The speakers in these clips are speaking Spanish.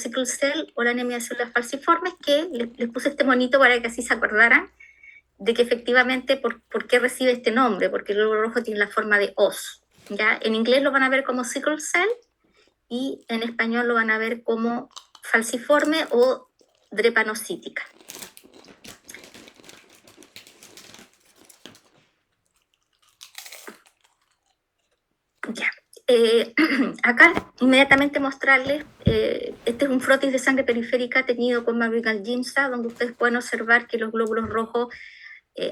sickle cell o la anemia de células falciformes, que les puse este monito para que así se acordaran de que efectivamente por qué recibe este nombre, porque el glóbulo rojo tiene la forma de hoz. ¿Ya? En inglés lo van a ver como sickle cell y en español lo van a ver como falciforme o drepanocítica. Ya. Acá inmediatamente mostrarles, este es un frotis de sangre periférica tenido con Maurical Gimsa, donde ustedes pueden observar que los glóbulos rojos,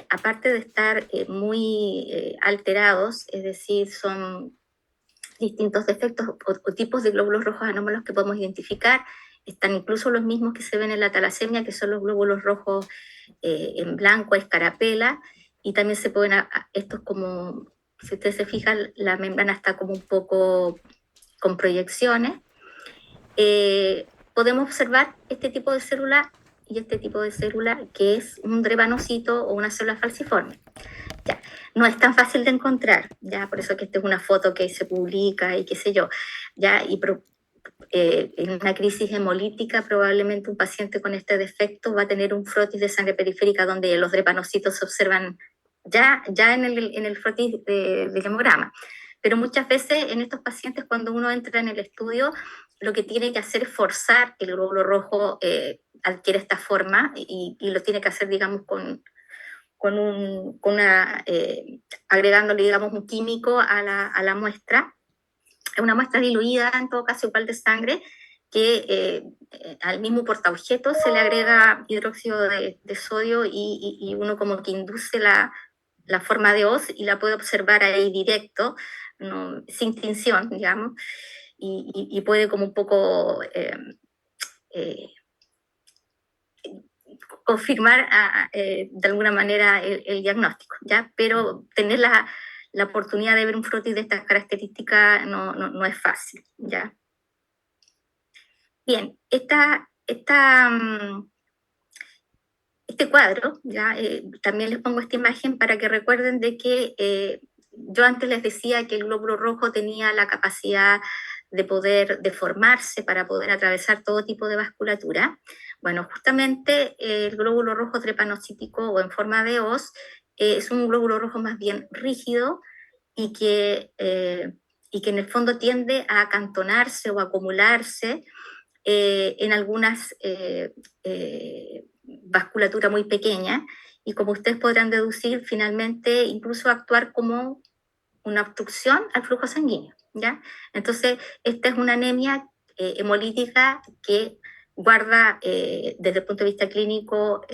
aparte de estar muy alterados, es decir, son distintos defectos o tipos de glóbulos rojos anómalos que podemos identificar, están incluso los mismos que se ven en la talasemia, que son los glóbulos rojos en blanco, escarapela, y también se pueden, estos como, si ustedes se fijan, la membrana está como un poco con proyecciones. Podemos observar este tipo de célula y este tipo de célula que es un drepanocito o una célula falciforme. Ya. No es tan fácil de encontrar, ya, por eso que esta es una foto que se publica y qué sé yo, ya, y en una crisis hemolítica probablemente un paciente con este defecto va a tener un frotis de sangre periférica donde los drepanocitos se observan ya en el frotis del hemograma. Pero muchas veces en estos pacientes, cuando uno entra en el estudio, lo que tiene que hacer es forzar que el glóbulo rojo adquiere esta forma y lo tiene que hacer, digamos, agregándole, digamos, un químico a la muestra. Es una muestra diluida, en todo caso igual de sangre, que al mismo portaobjeto se le agrega hidróxido de sodio y uno como que induce la forma de hoz y la puede observar ahí directo, no, sin tinción, digamos, y puede como un poco eh, confirmar de alguna manera el diagnóstico, ¿ya? Pero tener la oportunidad de ver un frotis de estas características no es fácil, ¿ya? Bien, este cuadro, ¿ya? También les pongo esta imagen para que recuerden de que yo antes les decía que el glóbulo rojo tenía la capacidad de poder deformarse para poder atravesar todo tipo de vasculatura. Bueno, justamente el glóbulo rojo trepanocítico o en forma de hoz es un glóbulo rojo más bien rígido y que en el fondo tiende a acantonarse o acumularse en algunas vasculatura muy pequeña y como ustedes podrán deducir, finalmente incluso actuar como una obstrucción al flujo sanguíneo, ¿ya? Entonces, esta es una anemia hemolítica que guarda desde el punto de vista clínico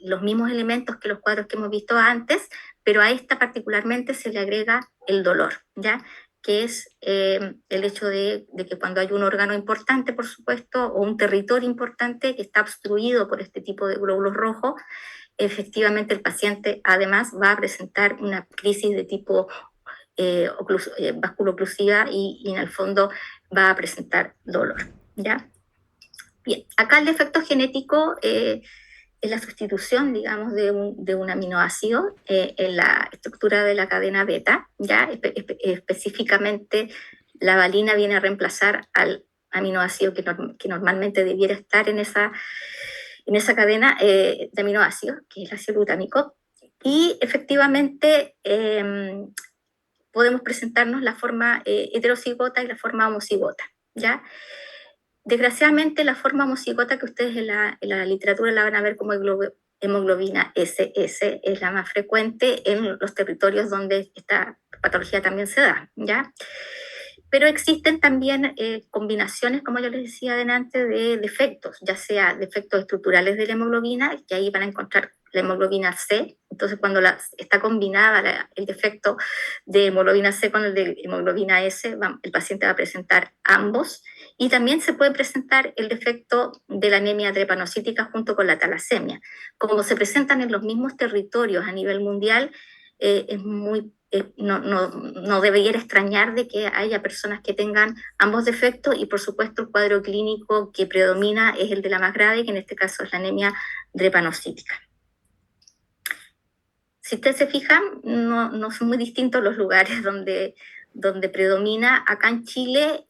los mismos elementos que los cuadros que hemos visto antes, pero a esta particularmente se le agrega el dolor, ¿ya? Que es el hecho de que cuando hay un órgano importante, por supuesto, o un territorio importante que está obstruido por este tipo de glóbulos rojos, efectivamente el paciente además va a presentar una crisis de tipo vasculoclusiva y en el fondo va a presentar dolor, ¿ya? Bien, acá el defecto genético es la sustitución, digamos, de un aminoácido en la estructura de la cadena beta, ¿ya? Específicamente la valina viene a reemplazar al aminoácido que normalmente debiera estar en esa cadena de aminoácidos, que es el ácido glutámico, y efectivamente podemos presentarnos la forma heterocigota y la forma homocigota, ¿ya? Desgraciadamente, la forma homocigota que ustedes en la literatura la van a ver como hemoglobina SS es la más frecuente en los territorios donde esta patología también se da, ¿ya? Pero existen también combinaciones, como yo les decía adelante, de defectos, ya sea defectos estructurales de la hemoglobina, que ahí van a encontrar la hemoglobina C. Entonces, cuando está combinada el defecto de hemoglobina C con el de hemoglobina S, el paciente va a presentar ambos. Y también se puede presentar el defecto de la anemia drepanocítica junto con la talasemia. Como se presentan en los mismos territorios a nivel mundial, no debería extrañar de que haya personas que tengan ambos defectos y por supuesto el cuadro clínico que predomina es el de la más grave, que en este caso es la anemia drepanocítica. Si ustedes se fijan, no son muy distintos los lugares donde predomina. Acá en Chile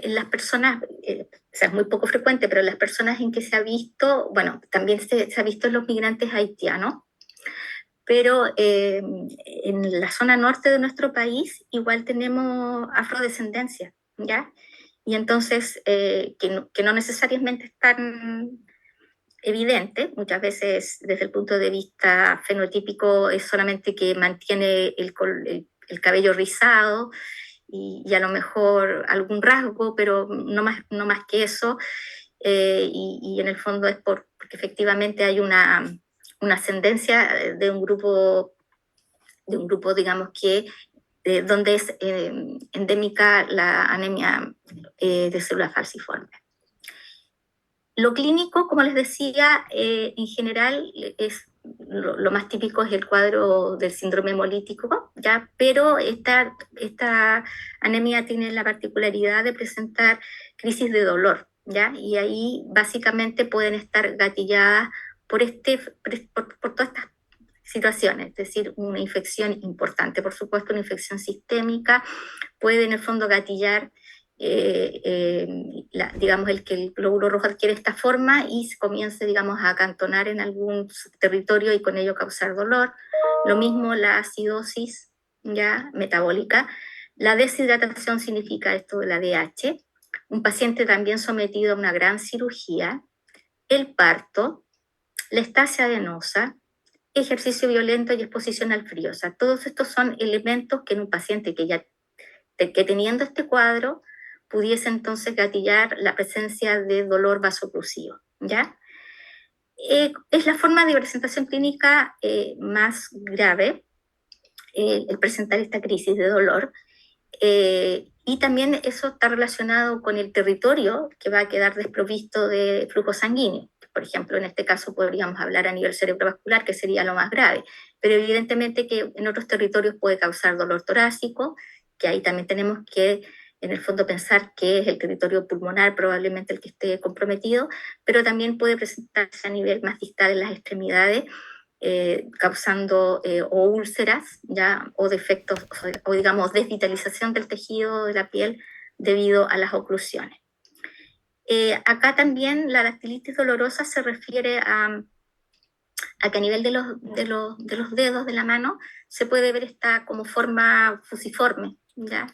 las personas, o sea, es muy poco frecuente, pero las personas en que se ha visto, bueno, también se ha visto en los migrantes haitianos, pero en la zona norte de nuestro país igual tenemos afrodescendencia, ¿ya? Y entonces, que no necesariamente es tan evidente, muchas veces desde el punto de vista fenotípico es solamente que mantiene el cabello rizado y a lo mejor algún rasgo, pero no más que eso, y en el fondo es porque efectivamente hay una ascendencia de un grupo, digamos, que donde es endémica la anemia de células falciformes. Lo clínico, como les decía, en general lo más típico es el cuadro del síndrome hemolítico, ¿ya? Pero esta anemia tiene la particularidad de presentar crisis de dolor, ¿ya? Y ahí básicamente pueden estar gatilladas por todas estas situaciones, es decir, una infección importante, por supuesto, una infección sistémica puede en el fondo gatillar digamos, que el glóbulo rojo adquiere esta forma y se comience, digamos, a acantonar en algún territorio y con ello causar dolor. Lo mismo la acidosis ya metabólica. La deshidratación significa esto de la DH. Un paciente también sometido a una gran cirugía. El parto, la estasia adenosa, ejercicio violento y exposición al frío. O sea, todos estos son elementos que en un paciente que teniendo este cuadro pudiese entonces gatillar la presencia de dolor vasoclusivo, ¿ya? Es la forma de presentación clínica más grave, el presentar esta crisis de dolor, y también eso está relacionado con el territorio que va a quedar desprovisto de flujo sanguíneo. Por ejemplo, en este caso podríamos hablar a nivel cerebrovascular, que sería lo más grave, pero evidentemente que en otros territorios puede causar dolor torácico, que ahí también tenemos que en el fondo pensar que es el territorio pulmonar probablemente el que esté comprometido, pero también puede presentarse a nivel más distal en las extremidades, causando o úlceras ya, o defectos, o digamos desvitalización del tejido de la piel debido a las oclusiones. Acá también la dactilitis dolorosa se refiere a que a nivel de los dedos de la mano se puede ver esta como forma fusiforme, ¿ya?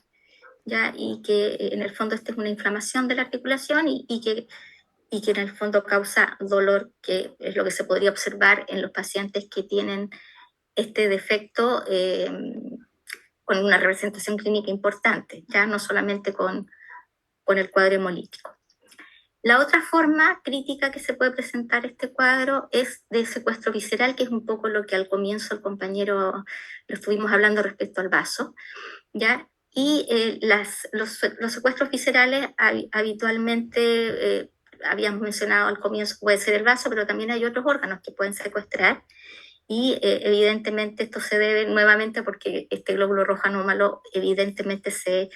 Y que en el fondo esta es una inflamación de la articulación y que en el fondo causa dolor, que es lo que se podría observar en los pacientes que tienen este defecto con una representación clínica importante, ya no solamente con el cuadro hemolítico. La otra forma crítica que se puede presentar este cuadro es de secuestro visceral, que es un poco lo que al comienzo el compañero lo estuvimos hablando respecto al vaso, ¿ya? Y los secuestros viscerales habitualmente, habíamos mencionado al comienzo, puede ser el vaso, pero también hay otros órganos que pueden secuestrar. Y evidentemente esto se debe nuevamente porque este glóbulo rojo anómalo evidentemente se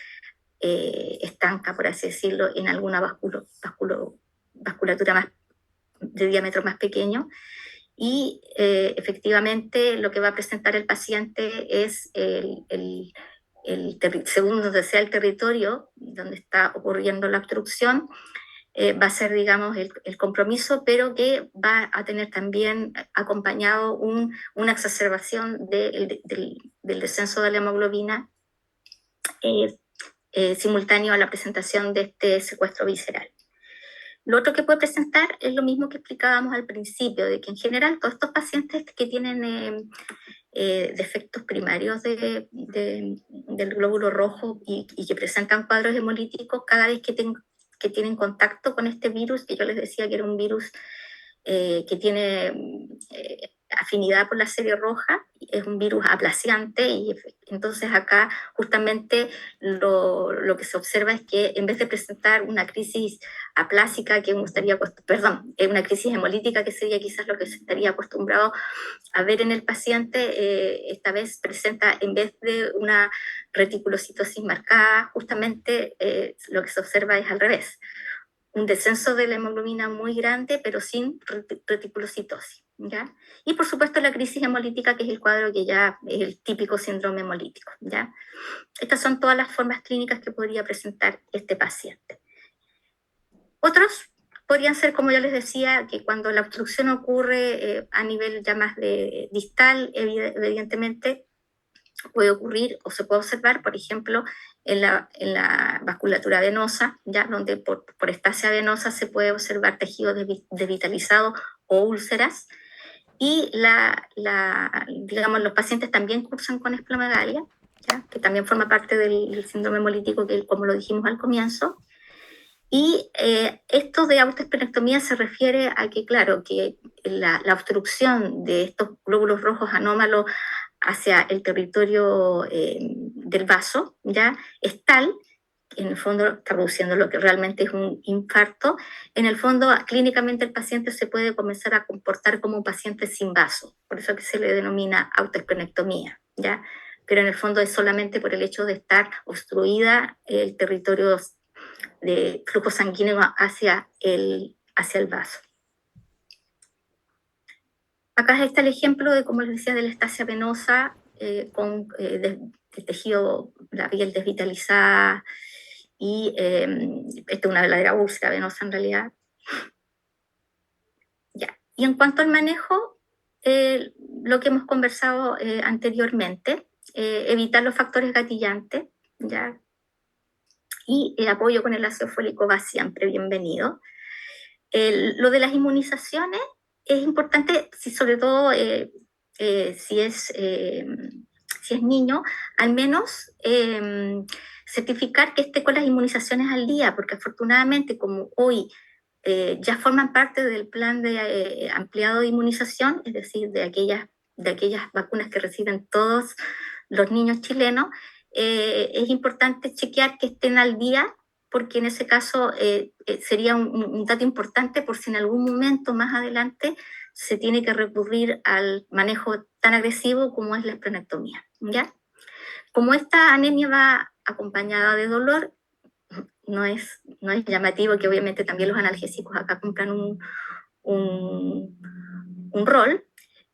estanca, por así decirlo, en alguna vasculatura más, de diámetro más pequeño. Y efectivamente lo que va a presentar el paciente es según donde sea el territorio donde está ocurriendo la obstrucción, va a ser, digamos, el compromiso, pero que va a tener también acompañado una exacerbación del descenso de la hemoglobina simultáneo a la presentación de este secuestro visceral. Lo otro que puede presentar es lo mismo que explicábamos al principio, de que en general todos estos pacientes que tienen defectos primarios del glóbulo rojo y que presentan cuadros hemolíticos, cada vez que tienen contacto con este virus, que yo les decía que era un virus que tiene afinidad por la serie roja, es un virus aplaciante y entonces acá justamente lo que se observa es que en vez de presentar una crisis aplásica que uno estaría, una crisis hemolítica que sería quizás lo que se estaría acostumbrado a ver en el paciente, esta vez presenta en vez de una reticulocitosis marcada, justamente lo que se observa es al revés, un descenso de la hemoglobina muy grande, pero sin reticulocitosis, ¿ya? Y por supuesto la crisis hemolítica, que es el cuadro que ya es el típico síndrome hemolítico, ¿ya? Estas son todas las formas clínicas que podría presentar este paciente. Otros podrían ser, como ya les decía, que cuando la obstrucción ocurre a nivel ya más de distal, evidentemente puede ocurrir o se puede observar, por ejemplo, en la vasculatura venosa, ya donde por estasia venosa se puede observar tejido desvitalizado o úlceras. Y digamos, los pacientes también cursan con esplomagalia, ¿ya? Que también forma parte del síndrome hemolítico, que como lo dijimos al comienzo. Y esto de autoesplenectomía se refiere a que, claro, que la obstrucción de estos glóbulos rojos anómalos hacia el territorio del vaso, ya es tal, en el fondo traduciendo lo que realmente es un infarto, en el fondo clínicamente el paciente se puede comenzar a comportar como un paciente sin vaso, por eso que se le denomina autoesplenectomía, ¿ya? Pero en el fondo es solamente por el hecho de estar obstruida el territorio de flujo sanguíneo hacia el vaso. Acá está el ejemplo de, como les decía, de la estasia venosa con el tejido, la piel desvitalizada y esta es una verdadera úlcera venosa en realidad. Ya. Y en cuanto al manejo, lo que hemos conversado anteriormente, evitar los factores gatillantes, ¿ya? Y el apoyo con el ácido fólico va siempre bienvenido. Lo de las inmunizaciones es importante, sobre todo si es niño, al menos certificar que esté con las inmunizaciones al día, porque afortunadamente como hoy ya forman parte del plan de ampliado de inmunización, es decir, de aquellas vacunas que reciben todos los niños chilenos, es importante chequear que estén al día, porque en ese caso sería un dato importante por si en algún momento más adelante se tiene que recurrir al manejo tan agresivo como es la esplenectomía, ¿ya? Como esta anemia va acompañada de dolor, no es llamativo que obviamente también los analgésicos acá cumplan un rol.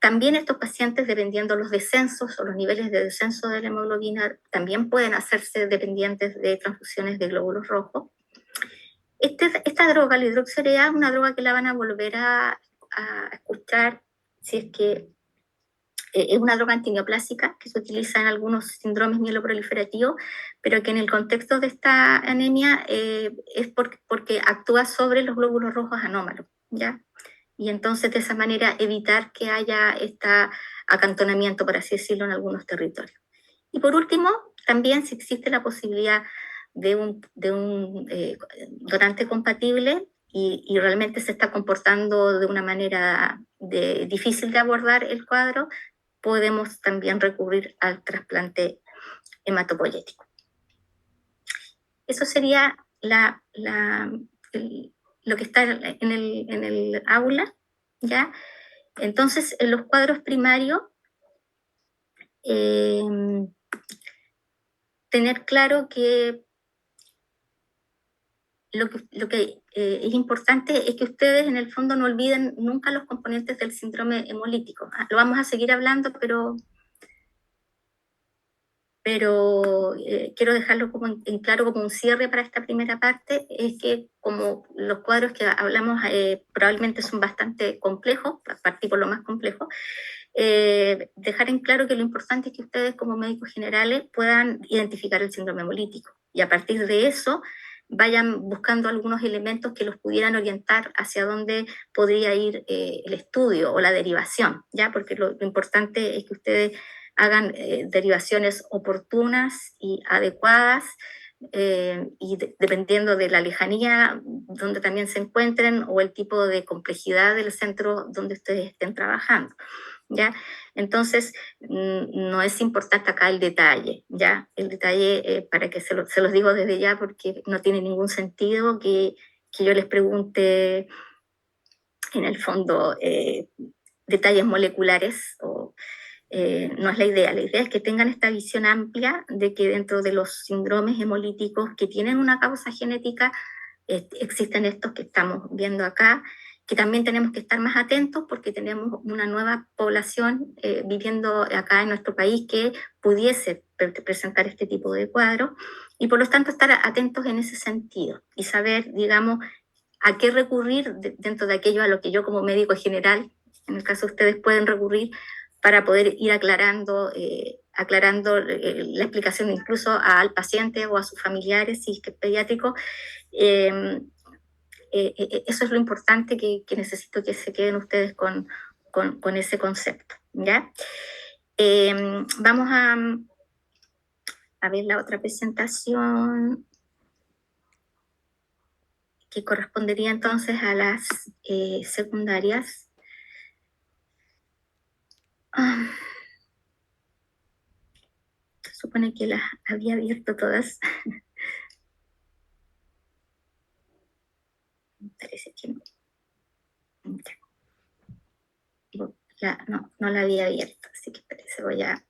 También estos pacientes, dependiendo los descensos o los niveles de descenso de la hemoglobina, también pueden hacerse dependientes de transfusiones de glóbulos rojos. Esta droga, la hidroxurea, es una droga que la van a volver a escuchar si es que es una droga antineoplásica que se utiliza en algunos síndromes mieloproliferativos, pero que en el contexto de esta anemia es porque actúa sobre los glóbulos rojos anómalos, ¿ya? Y entonces de esa manera evitar que haya este acantonamiento, por así decirlo, en algunos territorios. Y por último, también si existe la posibilidad de un donante compatible y realmente se está comportando de una manera difícil de abordar el cuadro, podemos también recurrir al trasplante hematopoyético. Eso sería lo que está en el aula, ¿ya? Entonces, en los cuadros primarios, tener claro que lo que es importante es que ustedes en el fondo no olviden nunca los componentes del síndrome hemolítico. Lo vamos a seguir hablando, pero quiero dejarlo como en claro como un cierre para esta primera parte, es que como los cuadros que hablamos probablemente son bastante complejos, partir por lo más complejo, dejar en claro que lo importante es que ustedes como médicos generales puedan identificar el síndrome hemolítico y a partir de eso vayan buscando algunos elementos que los pudieran orientar hacia dónde podría ir el estudio o la derivación, ¿ya? Porque lo importante es que ustedes hagan derivaciones oportunas y adecuadas y dependiendo de la lejanía donde también se encuentren o el tipo de complejidad del centro donde ustedes estén trabajando. ¿Ya? Entonces, no es importante acá el detalle, ¿ya? El detalle, para que se los digo desde ya, porque no tiene ningún sentido que yo les pregunte, en el fondo, detalles moleculares o no es la idea es que tengan esta visión amplia de que dentro de los síndromes hemolíticos que tienen una causa genética, existen estos que estamos viendo acá, que también tenemos que estar más atentos porque tenemos una nueva población viviendo acá en nuestro país que pudiese presentar este tipo de cuadros y por lo tanto estar atentos en ese sentido y saber, digamos, a qué recurrir dentro de aquello a lo que yo como médico general, en el caso de ustedes, pueden recurrir para poder ir aclarando la explicación incluso al paciente o a sus familiares, si es que es pediátrico. Eso es lo importante que necesito que se queden ustedes con ese concepto, ¿ya? Vamos a ver la otra presentación, que correspondería entonces a las secundarias. Se supone que las había abierto todas. Parece que no. No la había abierto, así que parece voy a...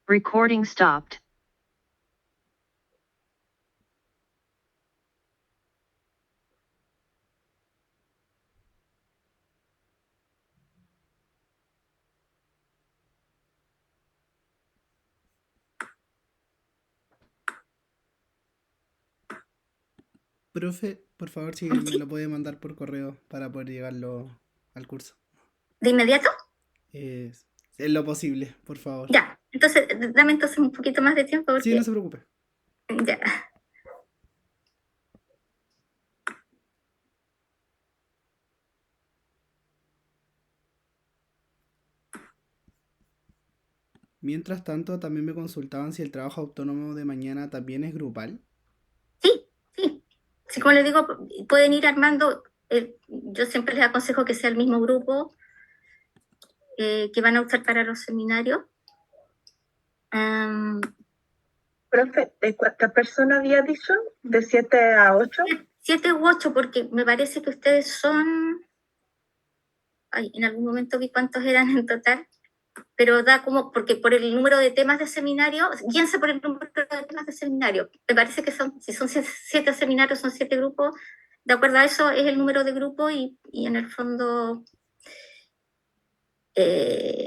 Recording stopped. Profe, por favor, si me lo puede mandar por correo para poder llegarlo al curso. ¿De inmediato? En lo posible, por favor. Ya, entonces dame entonces un poquito más de tiempo porque... Sí, no se preocupe. Ya. Mientras tanto, también me consultaban si el trabajo autónomo de mañana también es grupal. Sí, sí. Sí, como les digo, pueden ir armando, yo siempre les aconsejo que sea el mismo grupo que van a usar para los seminarios. Profe, ¿de cuántas personas había dicho? ¿De 7 a 8? 7 u 8, porque me parece que ustedes son... Ay, en algún momento vi cuántos eran en total, pero da como, porque por el número de temas de seminario, guíense por el número de temas de seminario. Me parece que si son 7 seminarios, son 7 grupos. De acuerdo a eso es el número de grupo y en el fondo...